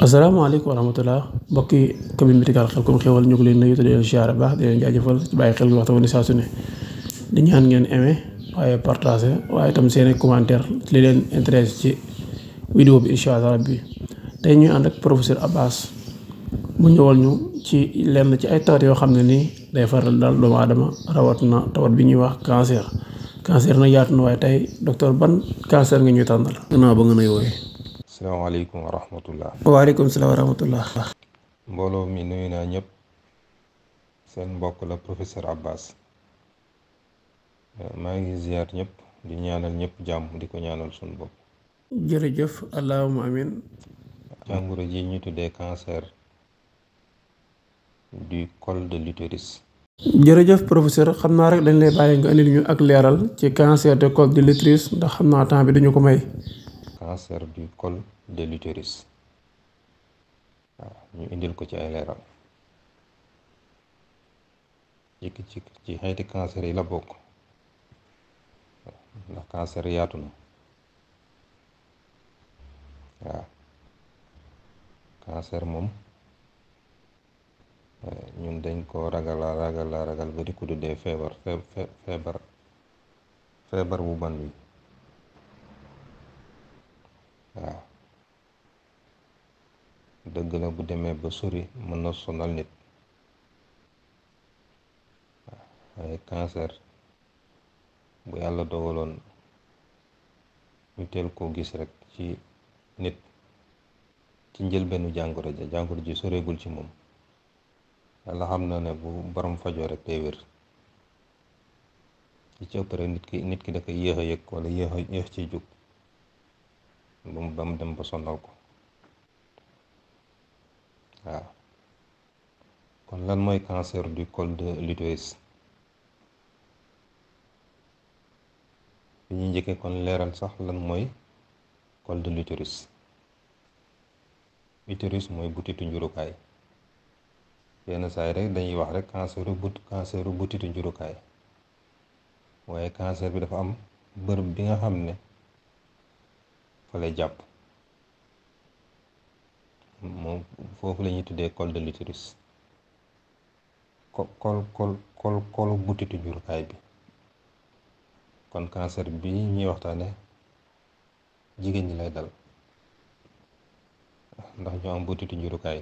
asalaamaaleykum wa rahmatulah mbokki commune médicale Khelcom xéwal ñu ngi leen nuyu te di leen ziar baax di leen jaajëfal ci bàyyi xel waxtaan ni saa su ne di ñaan ngeen aimé waaye partagé waaye itam seen i commentaire li leen intéressé ci vidéo bi incha allah rabbi tey ñuy ànd ak professeur Abass mu ñëwal ñu ci lenn ci ay tawat yoo xam ne nii day faral daal doomu aadama rawat na tawat bi ñuy wax cancer. cancer nag yaatu na waaye tey docteur ban cancer nga ñuy tànnal. gannaaw ba nga nuy wooyee. asalaamaaleykum wa rahmatullah. waaleykum salaam wa rahmatullah. mbooloo mi nuyu naa ñëpp seen mbokk la professeur Abass maa ngi ziar ñëpp di ñaanal ñëpp jàmm di ko ñaanal suñu bopp. jërëjëf allahumma amin. jàngoro ji ñu tuddee cancer du col de l'utérus. jërëjëf professeur xam naa rek dañ lay bàyyi nga indil ñu ak leeral ci cancer du col de l'utérus ndax xam naa temps bi dañu ko may. cancer du col de l'utérus waaw ñu indil ko ci ay leeral ci xeeti cancer yi la bokk ndax cancer yaatu na waaw cancer moom ñun dañ ko ragal ba di ko tuddee feebar bu ban bi waaw dëgg la bu demee ba sori mën na sonal nit waaye cancer bu yàlla dogaloon ñu teel koo gis rek ci nit ci njëlbeenu jàngoro ji soreegul ci moom yàlla xam na ne bu borom fajoo rek day wér ci ci ëpp rek nit ki da koy yéex a yëg wala yéex ci jóg ba mu dem ba sonal ko waaw kon lan mooy cancer du col de l'utérus bi ñuy njëkkee kon leeral sax lan mooy col de l'utérus. utérus mooy butitu njurukaay yenn saa yi rek dañuy wax rek canceru butitu njurukaay waaye cancer bi dafa am bërëb bi nga xam ne fa lay jàpp moom foofu la ñuy tuddee col de l'utérus colu butitu njurukaay bi kon cancer bi ñuy waxtaane jigéen ñi lay dal ndax ñu am butitu njurukaay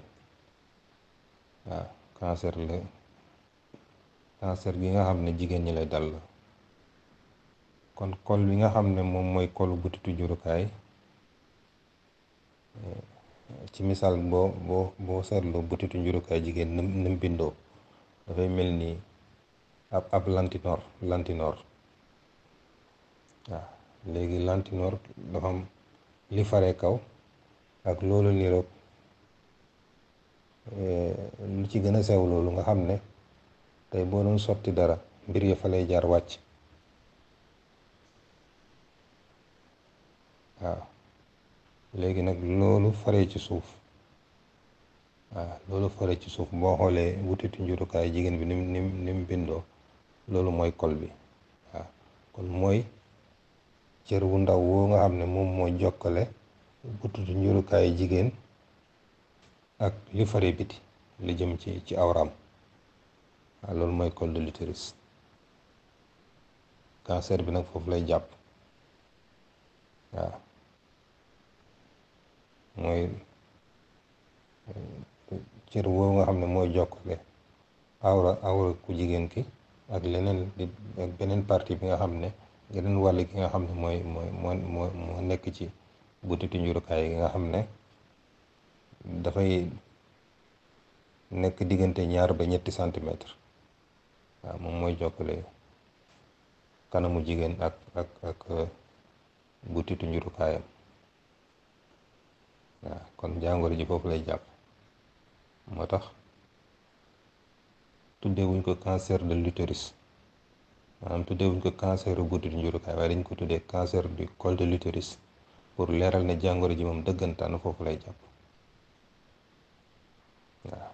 waaw cancer gi nga xam ne jigéen ñi lay dal la kon col bi nga xam ne moom mooy colu butitu njurukaay ci misaal boo seetloo butitu njurukaay jigéen nim bindoo dafay mel ni ab lantinoor waaw léegi lantinoor dafa am li fare kaw ak loolu niroog lu ci gën a sew loolu nga xam ne tey boo doon sotti dara mbir ya fa lay jaar wàcc waaw léegi nag loolu faree ci suuf boo xoolee butitu njurukaay jigéen bi nim bindoo loolu mooy col bi waaw kon mooy cër wu ndaw woo nga xam ne moom mooy jokkale butitu njurukaay jigéen ak li fare biti li jëm ci awram waaw loolu mooy col de l'utérus cancer bi nag foofu lay jàpp waaw mooy cër woowu nga xam ne mooy jokkale awra ku jigéen ki ak beneen partie bi nga xam ne geneen wàll gi nga xam ne moo nekk ci butitu njurukaay gi nga xam ne dafay nekk diggante 2 ba 3 centimètre waaw moom mooy jokkale kanamu jigéen ak butitu njurukaayam waaw kon jàngoro ji foofu lay jàpp moo tax tuddewuñ ko cancer de l'utérus maanaam tuddewuñ ko canceru butitu njurukaay waaye dañ ko tuddee cancer du col de l'utérus pour leeral ne jàngoro ji moom dëggantaan foofu lay jàpp waaw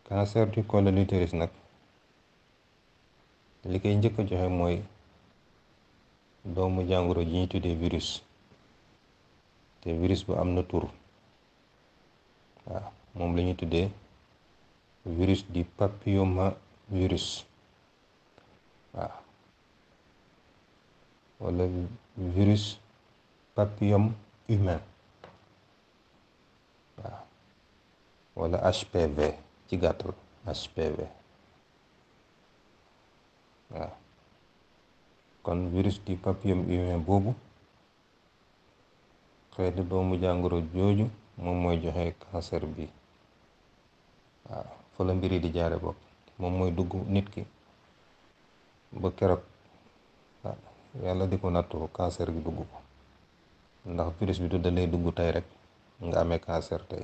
cancer du col de l'utérus nag li koy njëkk a joxe mooy doomu jàngoro ji ñuy tuddee virus te virus bu am na tur waaw moom la ñuy tuddee virus du papillomavirus waaw wala virus papillome humain waaw wala HPV ci gàttal HPV waaw kon virus du papillome humain boobu xeetu doomu jàngoro jooju moom mooy joxe cancer bi waaw fa la mbiri di jaare bopp moom mooy dugg nit ki ba keroog yàlla di ko nattu cancer bi dugg ko ndax virus bi du dalay dugg tey rek nga amee cancer tey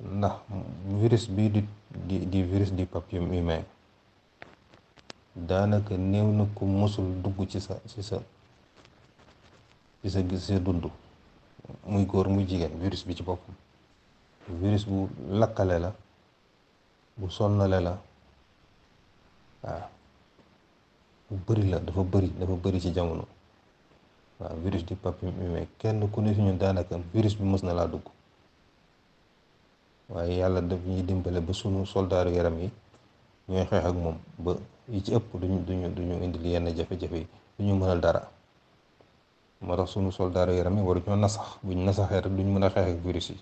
ndax virus bi di virus du papillome humain daanaka néew na ko mosul dugg ci sa dund muy góor muy jigéen virus bi ci boppam virus bu lakkale la bu sonnale la waaw bu bëri la dafa bëri ci jamono waaw virus du papillome humain kenn ku ne fi ñun daanaka virus bi mës na laa dugg waaye yàlla daf ñuy dimbale ba sunu soldaaru yaram yi ñooy xeex ak moom ba yi ci ëpp duñu indil yenn jafe-jafe yi duñu mënal dara moo tax sunu soldaaru yaram yi waru ñoo nasax buñ nasaxee rek duñ mën a xeex ak virus yi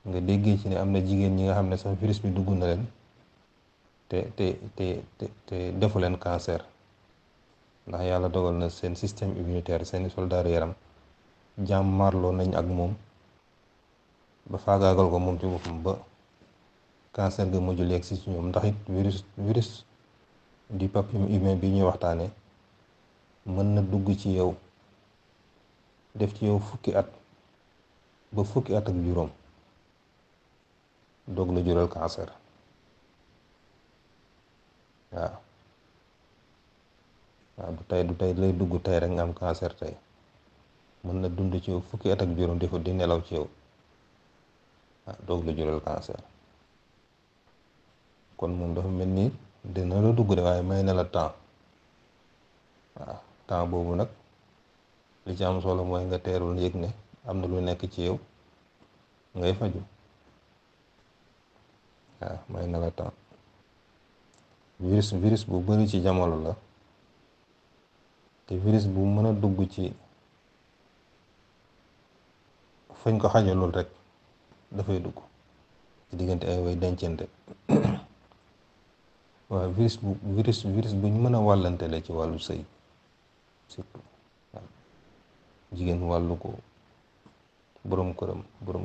nga déggee ci ne am na jigéen ñi nga xam ne sax virus bi dugg na leen te defu leen cancer ndax yàlla dogal na seen système immunitaire seeni soldaaru yaram jàmmarloo nañ ak moom ba faagaagal ko moom ci boppam ba cancer ga mujjul yegg si ci ñoom ndax it virus du papillome humain bi ñuy waxtaane mën na dugg ci yow def ci yow fukki at ba fukki at ak juróom doog la jural cancer waaw du tey lay dugg tey rek nga am cancer tey mën na dund ci yow fukki at ak juróom di nelaw ci yow waaw doog la jural cancer kon moom dafa mel ni dina la dugg de waaye may na la temps waaw temps boobu nag li ci am solo mooy nga teerul yëg ne am na lu nekk ci yow ngay faju waaw may na la temps virus bu bari ci jamono la te virus bu mën a dugg ci fañ ko xajalul rek dafay dugg ci diggante ay way dencante waaw virus buñ mën a wàllante la ci wàllu sëy surtout waaw jigéen wàllu ko boroom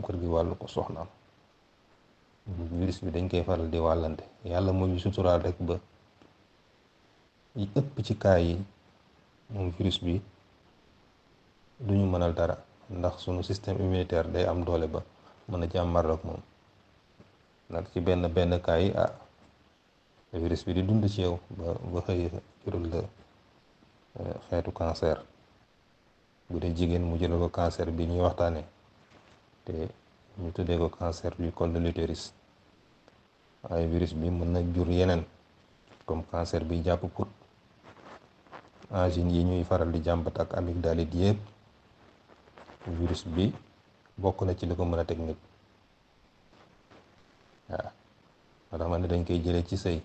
kër gi wàllu ko soxnaam virus bi dañ koy faral di wàllante yàlla moo ñu suturaal rek ba yi ëpp ci kaay yi moom virus bi duñu mënal dara ndax sunu système immunitaire day am doole ba mën a jàmmarloo ak moom nag ci benn kaay yi virus bi di dund ci yow ba xëy jural la xeetu cancer bu dee jigéen mu jëlal ko cancer bi ñuy waxtaane te ñu tuddee ko cancer du col de l'utérus waaye virus bi mën na jur yeneen comme cancer bi jàpp put angine yi ñuy faral di jàmbat ak amygdalite yëpp virus bi bokk na ci li ko mën a teg nit waaw moo tax ma ne dañ koy jëlee ci sëy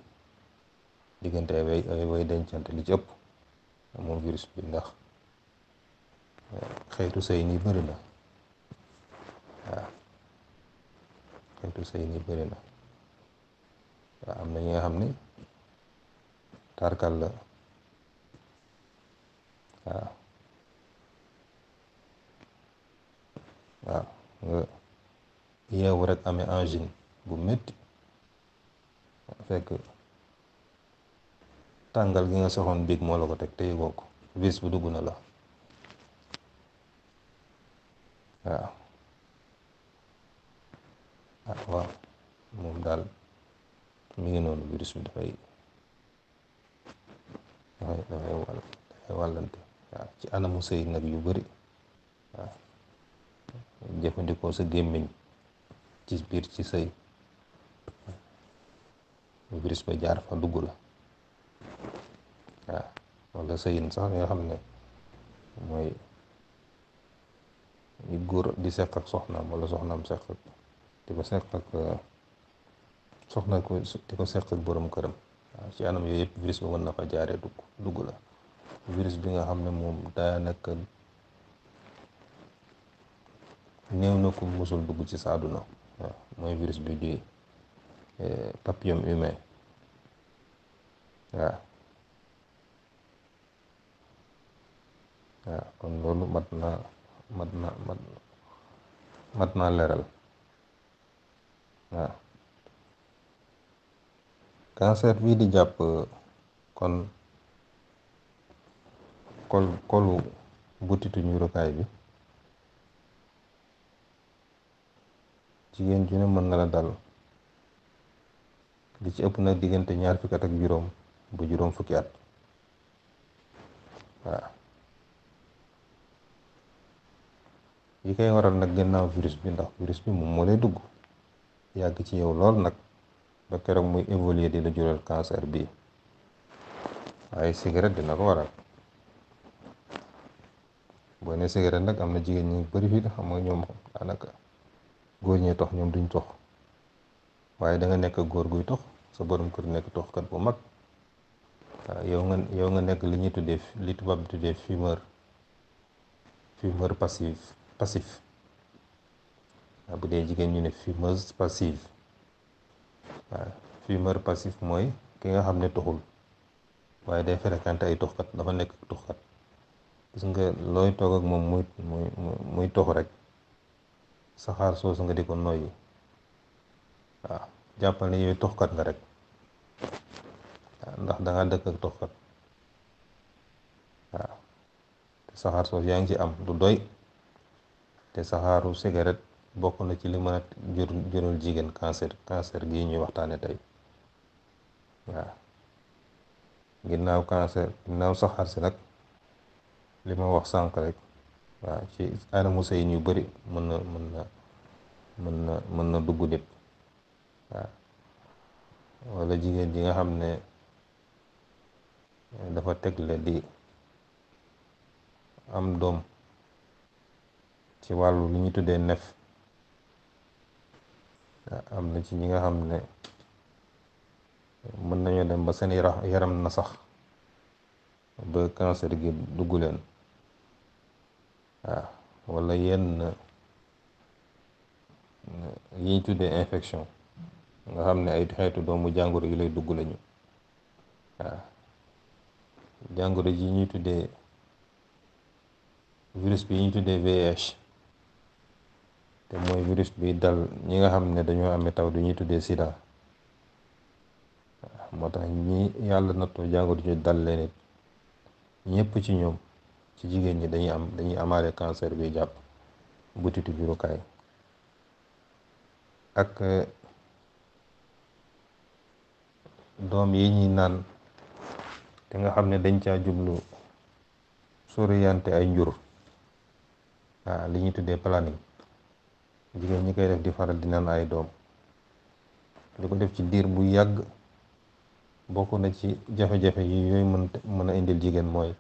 diggante ay way dencante li ci ëpp moom virus bi ndax xeetu sëy ni bëri na waaw xeetu sëy ni bëri na waaw am na ñi nga xam ni tarkal la waaw nga yeewu rek amee angine bu métti fekk tàngal gi nga soxoon biig moo la ko teg te yëgoo ko virus bu dugg na la waaw moom daal mi ngi noonu virus bi dafay wàllante waaw ci anamu sëy nag yu bari waaw jëfandikoo sa gémmiñ ci biir ci sëy virus ba jaar fa dugg la waaw wala sëyin sax nga xam ne góor di seq ak soxnaam wala soxnaam seq di ko seq ak soxna ko di ko seq ak borom këram. waaw ci anam yooyu yëpp virus bi mën na fa jaaree dugg la. virus bi nga xam ne moom daanaka néew na ko mosul dugg ci sa àdduna. waaw mooy virus bi di papillome humain. waaw waaw kon loolu mat naa leeral. waaw cancer bii di jàpp kon kolu butitu njurukaay bi jigéen ju ne mën na la dal, li ci ëpp nag diggante ñaar fukki at ak juróom ba juróom fukki at. waaw yi koy waral nag gannaaw virus bi, ndax virus bi moom moo lay dugg yàgg ci yow lool nag ba keroog muy évoluer di la jural cancer bii. waaye cigarette dina ko waral. boo ne cigarette nag am na jigéen ñi bari fii xam nga ñoom daanaka góor ñee tox, ñoom duñ tox, waaye da nga nekk góor guy tox, sa borom kër nekk toxkat bu mag. waaw yow nga nekk li ñuy tuddee, li tubaab di tuddee fumeur passif. waaw bu dee jigéen ñu ne fumeuse passive. waaw fumeur passif mooy ki nga xam ne toxul waaye day fréquenté ay toxkat, dafa nekk toxkat. gis nga looy toog ak moom muy tox rek saxaar soosu nga di ko noyyi. waaw jàppal ne yooyu toxkat nga rek. waaw ndax danga dëkk ak toxkat. waaw te saxaar soosu yaa ngi ci am du doy. te saxaaru cigarette bokk na ci li mën a jural jigéen cancer gii ñuy waxtaane tey. waaw ginnaaw saxaar si nag li ma wax sànq rek, waaw ci anamu sëyin yu bari mën na dugg nit. waaw wala jigéen ji nga xam ne dafa tegle di am doom ci wàllu li ñu tuddee nef. am na ci ñi nga xam ne mën nañoo dem ba seen yaram na sax ba cancer gi dugg leen. waaw wala yenn yi ñu tuddee infection nga xam ne ay xeetu doomu jàngoro yi lay dugg lañu. waaw jàngoro ji ñuy tuddee virus bi ñuy tuddee VIH te mooy virus bi dal ñi nga xam ne dañoo amee taw du ñuy tuddee sida. moo tax ñi yàlla nattoo jàngoro ji dal leen it ñëpp ci ñoom ci jigéen ñi dañuy amaale cancer bi jàpp butitu jurukaay. ak doom yi ñuy naan te nga xam ne dañ caa jublu soriyante ay njur. waaw li ñuy tuddee planning. jigéen ñi koy def di faral di naan ay doom di ko def ci diir bu yàgg bokk na ci jafe-jafe yi yooyu mën a indil jigéen mooy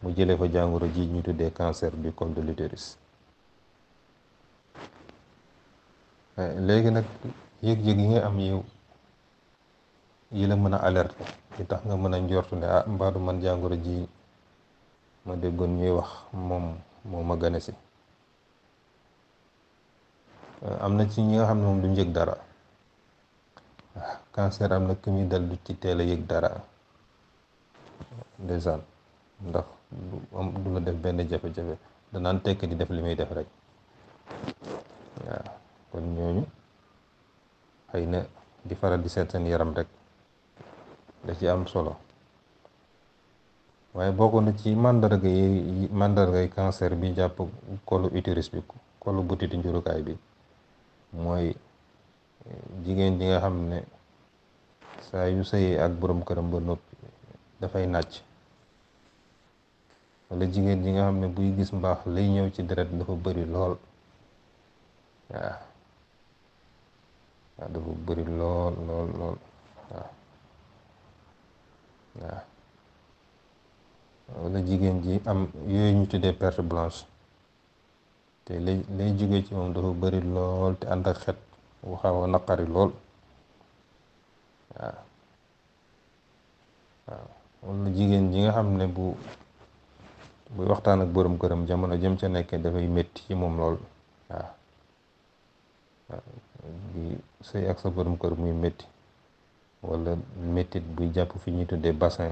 mu jëlee fa jàngoro ji ñu tuddee cancer du col de l'utérus. léegi nag yëg-yëg yi nga am yow yi la mën a alerte li tax nga mën a njortu ne mbaadu man jàngoro ji ma déggoon ñuy wax moo ma gane si. am na ci ñi nga xam ne moom du yëg dara. cancer am na ku muy dal du ci teel a yëg dara ndeysaan, ndax du la def benn jafe-jafe, danaan tekk di def li muy def rek. waaw kon ñooñu xëy na di faral di seet seen yaram rek da ci am solo. waaye bokk na ci màndargay cancer bi jàpp colu utérus bi, colu butitu njurukaay bi, mooy jigéen ji nga xam ne saa yu sëyee ak borom këram ba noppi dafay nàcc. wala jigéen ji nga xam ne buy gis mbaax lay ñëw ci deret dafa bari lool. waaw dafa bari lool. waaw wala jigéen ji am yooyu ñu tuddee perte blanche. te lay jóge ci moom dafa bari lool te ànd ak xet bu xaw a naqari lool. waaw waaw wala jigéen ji nga xam ne buy waxtaan ak borom këram jamono jëm ca nekkee dafay métti ci moom lool. waaw di sëy ak sa borom kër muy métti wala méttit buy jàpp fi ñuy tuddee bassin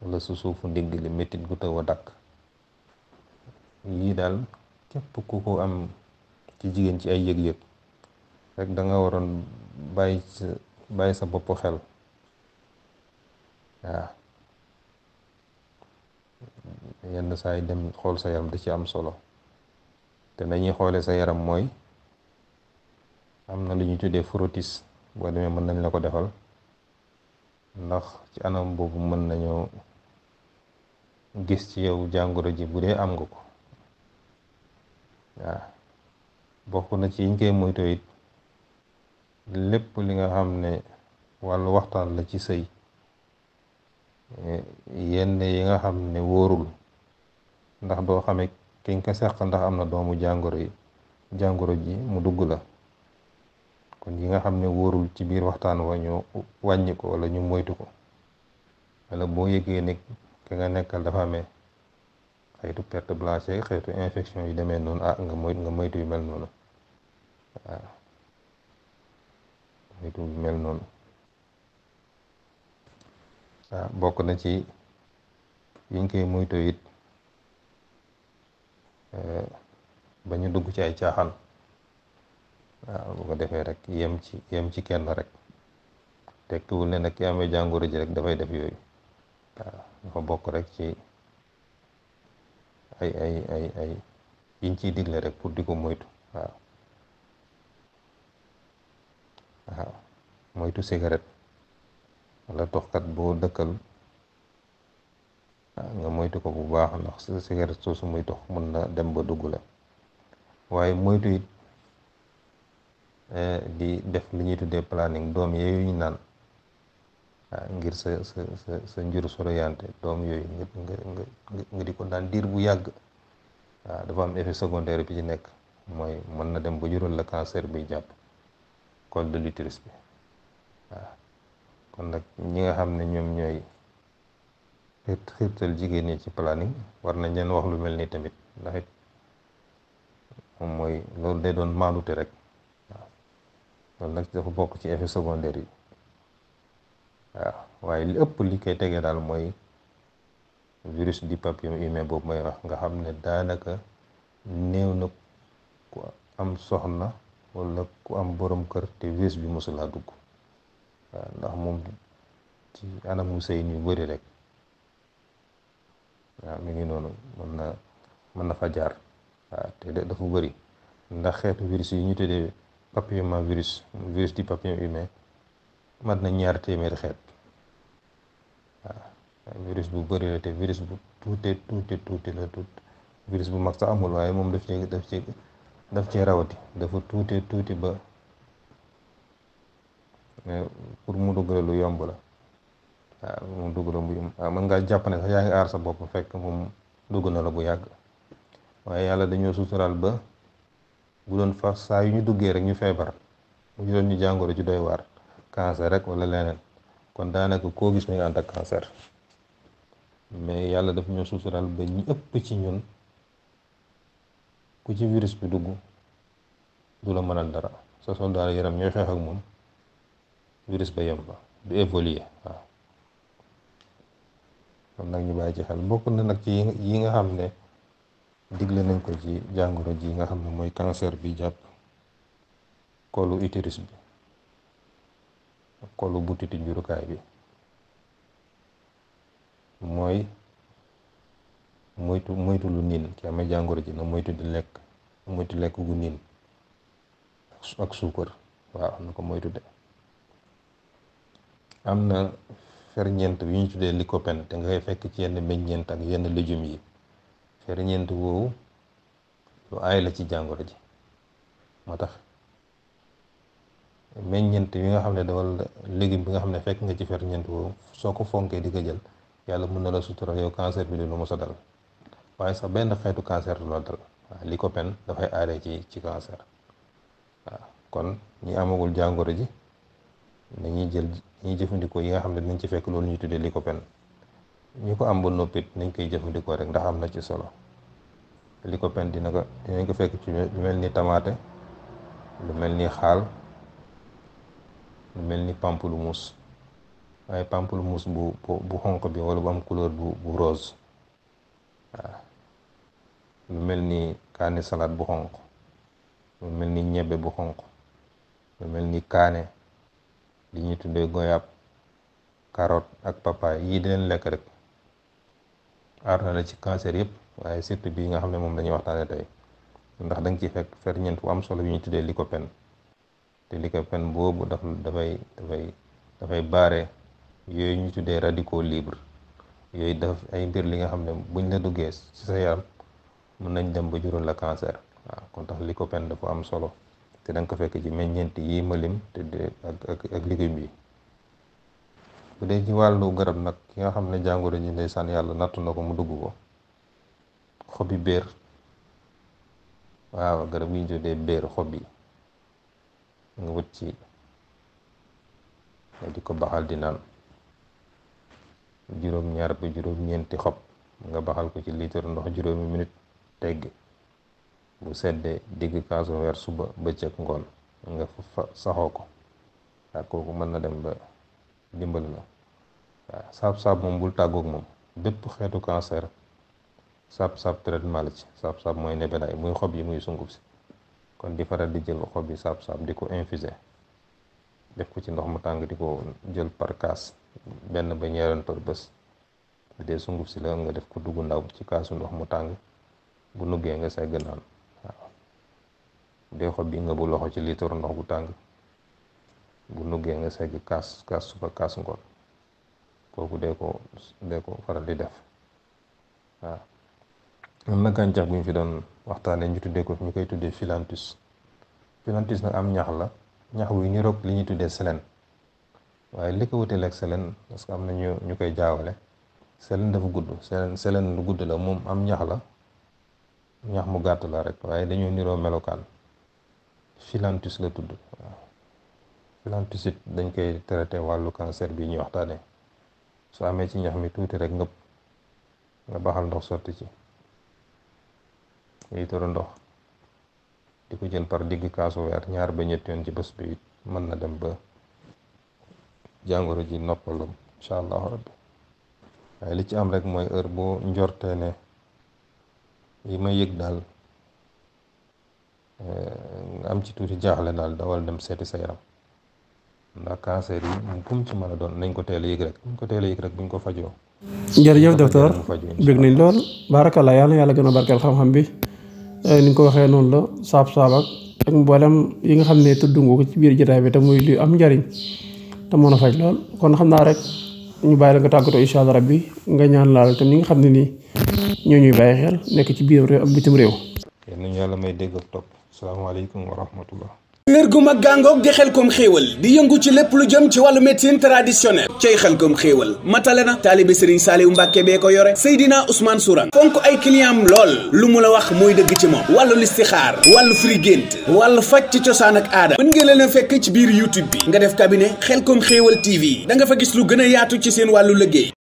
wala su suufu ndigg li méttit gu tëw a dakk yii daal képp ku ko am ci jigéen ci ay yëg-yëg rek da nga waroon bàyyi sa bopp xel. waaw yenn saa yi dem xool sa yaram da ci am solo te nañuy xoolee sa yaram mooy am na lu ñuy tuddee frottis boo demee mën nañ la ko defal ndax ci anam boobu mën nañoo gis ci yow jàngoro ji bu dee am nga ko. waaw bokk na ci yiñ koy moytoo it lépp li nga xam ne wàllu waxtaan la ci sëy yenn yi nga xam ne wóorul ndax doo xamee ki nga ko seq ndax am na doomu jàngoro ji mu dugg la. kon yi nga xam ne wóorul ci biir waxtaan wa ñu wàññi ko wala ñu moytu ko wala boo yëgee ne ki nga nekkal dafa amee xeetu perte blanche xeetu infection yu demee noonu nga moytu yu mel noonu. waaw moytu yu mel noonu. waaw bokk na ci yiñ koy moytu it ba ñu dugg ci ay caaxaan. waaw bu ko defee rek yem ci kenn rek tekkiwul ne nag ki amee jàngoro ji rek dafay def yooyu. waaw dafa bokk rek ci ay yiñ ciy digle rek pour di ko moytu. waaw waaw moytu cigarette wala toxkat boo dëkkal nga moytu ko bu baax ndax cigarette soosu muy tox mën na dem ba dugg la. waaye moytu it di def li ñuy tuddee planning doom yooyu ñu naan ngir sa njur soroyante doom yooyu nga di ko daan diir bu yàgg. waaw dafa am effet secondaire bi ci nekk mooy mën na dem ba jural la cancer bi jàpp col de l'utérus bi. waaw kon nag ñi nga xam ne ñoom ñooy xiirtal jigéen ñi ci planning war nañ leen wax lu mel nii tamit ndax it moom mooy loolu day doon maandute rek. loolu nag dafa bokk ci effet secondaire yi. waaw waaye li ëpp li koy tegee daal mooy virus du papillome humain boobu may wax nga xam ne daanaka néew na ku am soxna wala ku am borom kër te virus bi mosulaa dugg. waaw ndax moom ci anamu sëy ñu bëri rek. waaw mi ngi noonu mën na fa jaar. waaw te dafa bëri ndax xeetu virus yi ñu tuddee papillomavirus virus du papillome humain mat na 2 téeméeri xeet. waaw virus bu bëri la te virus bu tuuti la virus bu mag sax amul waaye moom daf cee rawati dafa tuuti ba pour mu dugg la lu yomb la. waaw mu dugg la bu yomb waaw mën ngaa jàpp ne sax yaa ngi aar sa bopp fekk moom dugg na la bu yàgg. waaye yàlla dañoo suturaal ba bu doon fa saa yu ñu duggee rek ñu feebar mu doon ñu jàngoro ju doy waar cancer rek wala leneen kon daanaka koo gis mi nga ànd ak cancer. mais yàlla daf ñoo suturaal ba ñi ëpp ci ñun ku ci virus bi dugg du la mënal dara sa soldaar yaram ñooy xeex ak moom virus ba yem ba du évoluer. waaw kon nag ñu bàyyi ci xel bokk na nag ci yi nga xam ne digle nañ ko ci jàngoro ji nga xam ne mooy cancer bi jàpp colu utérus bi colu butitu njurukaay bi mooy moytu lu niin ki amee jàngoro ji na moytu lekk gu niin ak suukar. waaw na ko moytu de am na ferñeent yu ñu tuddee lycopène te nga koy fekk ci yenn meññeent ak yenn légumes yi ferñeent woowu lu aay la ci jàngoro ji moo tax meññeent yi nga xam ne wala légume bi nga xam ne fekk nga ci ferñeent woowu soo ko fonkee di ko jël yàlla mën na la sutural yow cancer bi du la mos a dal waaye sax benn xeetu cancer du la dal. waaw lycopène dafay aaree ci cancer. waaw kon ñi amagul jàngoro ji nañuy jëfandikoo yi nga xam ne dinañ ci fekk loolu ñuy tuddee lycopène. ñi ko am ba noppit nañ koy jëfandikoo rek ndax am na ci solo. lycopène dinañ ko fekk ci lu mel ni tamaate, lu mel ni xaal, lu mel ni pamplemousse, waaye pamplemousse bu xonq bi wala bu am couleur bu rose. waaw lu mel ni kaani salade bu xonq, lu mel ni ñebbe bu xonq, lu mel ni kaane, li ñuy tuddee goyab, carotte ak papaye yii di leen lekk rek aar na la ci cancer yëpp, waaye surtout bii nga xam ne moom lañuy waxtaane tey ndax da nga ciy fekk ferñeent bu am solo yu ñuy tuddee lycopène. te lycopène boobu dafay baare yooyu ñu tuddee radicaux libres yooyu daf ay mbir li nga xam ne buñ la duggee ci sa yaram mën nañ dem ba jural la cancer. waaw kon tax lycopène dafa am solo te da nga ko fekk ci meññeent yi ma lim te ak légumes yi. bu dee ci wàllu garab nag ki nga xam ne jàngoro ji ndeysaan yàlla nattu na ko mu dugg ko, xobi béer, waaw garab yi ñu tuddee béer xob yi nga wut ci nga di ko baxal di naan juróom-ñaar ba juróom-ñeenti xob nga baxal ko ci litre ndox juróomi minute tegg bu seddee digg kaasu weer suba bëccëg ngoon nga fa saxoo ko. waaw kooku mën na dem ba dimbal la. waaw saab-saab moom bul tàggoog moom, bépp xeetu cancer saab-saab traitement la ci. saab-saab mooy nebedaay, muy xob yi muy sunguf si. kon di faral di jël xob yi saab-saab di ko infuser def ko ci ndox mu tàng di ko jël par kaas benn ba ñeeroon par bés. bu dee sunguf si la nga def ko dugg ndaw ci kaasu ndox mu tàng, bu nuggee nga segg naan. waaw bu dee xob bi nga bu loxo ci litre ndox bu tàng, bu nuggee nga segg kaas suba kaas ngoon. kooku dee ko faral di def. waaw am na gàncax bu ñu fi doon waxtaanee ñu tuddee ko ñu koy tuddee philanthus. philanthus nag am ñax la, ñax wuy niroog li ñuy tuddee selen, waaye li ko wuteel ak selen parce que am na ñu koy jaawale. selen dafa gudd, selen lu gudd la, moom am ñax la, ñax mu gàtt la rek, waaye dañoo niroo melokaan. philanthus la tudd. waaw philanthus it dañ koy traité wàllu cancer bi ñuy waxtaanee. su amee ci ñax mi tuuti rek nga baxal ndox sotti ci litre ndox di ko jël par digg kaasu weer ñaar ba ñetti yoon ci bés bi it mën na dem ba jàngoro ji noppalam incha allahu rabbi. waaye li ci am rek mooy heure boo njortee ne yi may yëg daal nga am ci tuuti jaaxle daal dawal dem seeti sa yaram, ndax cancer yi kum ci mën a doon nañ ko teel a yëg rek buñ ko fajoo. jërëjëf docteur bég nañ lool barakallah yàlla gën a barkeel xam-xam bi ni nga ko waxee noonu la saab-saab ak mboolem yi nga xam ne tudd nga ko ci biir jotaay bi te muy lu am njariñ te mën a faj lool. kon xam naa rek ñu bàyyi la nga tàggatoo incha allah rabbi nga ñaan laal te ñi nga xam ne nii ñoo ñuy bàyyi xel nekk ci biir réew ak bitim réew. yéen nañu yàlla may dégg ak topp. asalaamaaleykum wa rahmatullah. wér gu mag gàngoog di Xelcom xéewal di yëngu ci lépp lu jëm ci wàllu médecine traditionnelle cay Xelcom xéewal matale na taalibe Serigne Saliou Mbàkke bee ko yore Seydina Ousmane Sourang fonk ay clientam lool lu mu la wax mooy dëgg ci moom wàllu listixaar wàllu firi gént wàllu faj ci cosaan ak aada mën ngeen leen a fekk ci biir YouTube bi nga def cabinet Xelcom xéewal TV da nga fa gis lu gën a yaatu ci seen wàllu liggéey